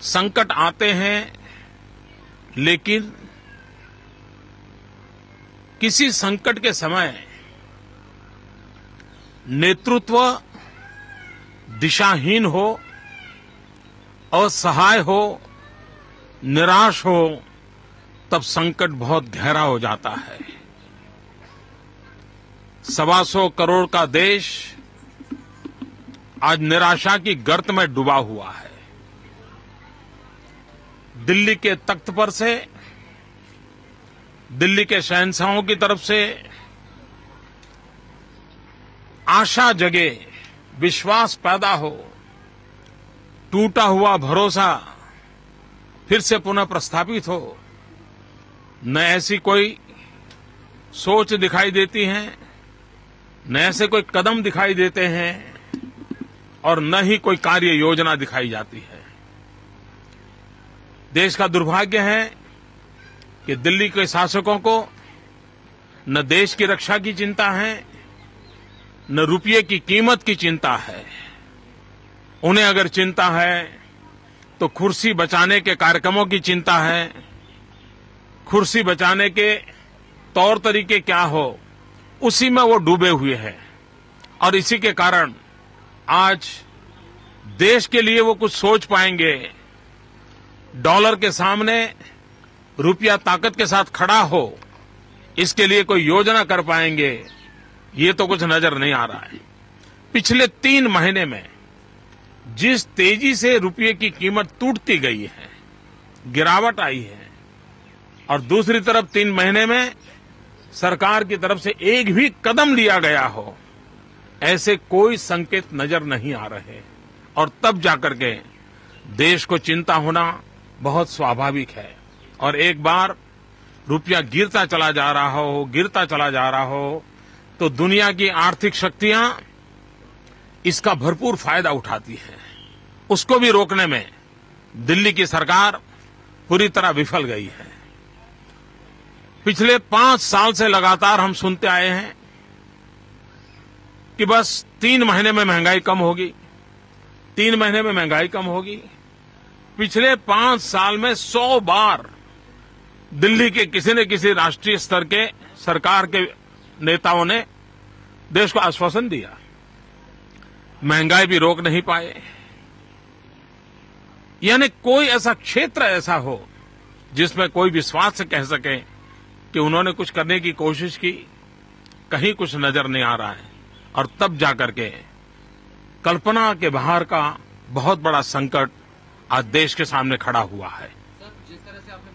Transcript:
संकट आते हैं, लेकिन किसी संकट के समय नेतृत्व दिशाहीन हो, असहाय हो, निराश हो, तब संकट बहुत गहरा हो जाता है। 125 करोड़ का देश आज निराशा की गर्त में डूबा हुआ है। दिल्ली के तख्त पर से, दिल्ली के शहंशाहों की तरफ से आशा जगे, विश्वास पैदा हो, टूटा हुआ भरोसा फिर से पुनः प्रस्थापित हो, न ऐसी कोई सोच दिखाई देती है, न ऐसे कोई कदम दिखाई देते हैं, और न ही कोई कार्य योजना दिखाई जाती है। देश का दुर्भाग्य है कि दिल्ली के शासकों को न देश की रक्षा की चिंता है, न रुपये की कीमत की चिंता है। उन्हें अगर चिंता है तो कुर्सी बचाने के कार्यक्रमों की चिंता है, कुर्सी बचाने के तौर तरीके क्या हो, उसी में वो डूबे हुए हैं। और इसी के कारण आज देश के लिए वो कुछ सोच पाएंगे, डॉलर के सामने रुपया ताकत के साथ खड़ा हो, इसके लिए कोई योजना कर पाएंगे, ये तो कुछ नजर नहीं आ रहा है। पिछले 3 महीने में जिस तेजी से रुपये की कीमत टूटती गई है, गिरावट आई है, और दूसरी तरफ 3 महीने में सरकार की तरफ से एक भी कदम लिया गया हो, ऐसे कोई संकेत नजर नहीं आ रहे। और तब जाकर के देश को चिंता होना बहुत स्वाभाविक है। और एक बार रुपया गिरता चला जा रहा हो, तो दुनिया की आर्थिक शक्तियां इसका भरपूर फायदा उठाती है। उसको भी रोकने में दिल्ली की सरकार पूरी तरह विफल गई है। पिछले 5 साल से लगातार हम सुनते आए हैं कि बस 3 महीने में महंगाई कम होगी, 3 महीने में महंगाई कम होगी। पिछले 5 साल में 100 बार दिल्ली के किसी न किसी राष्ट्रीय स्तर के सरकार के नेताओं ने देश को आश्वासन दिया, महंगाई भी रोक नहीं पाए। यानी कोई ऐसा क्षेत्र ऐसा हो जिसमें कोई विश्वास से कह सके कि उन्होंने कुछ करने की कोशिश की, कहीं कुछ नजर नहीं आ रहा है। और तब जाकर के कल्पना के बाहर का बहुत बड़ा संकट आज देश के सामने खड़ा हुआ है। सर, जिस तरह से आपने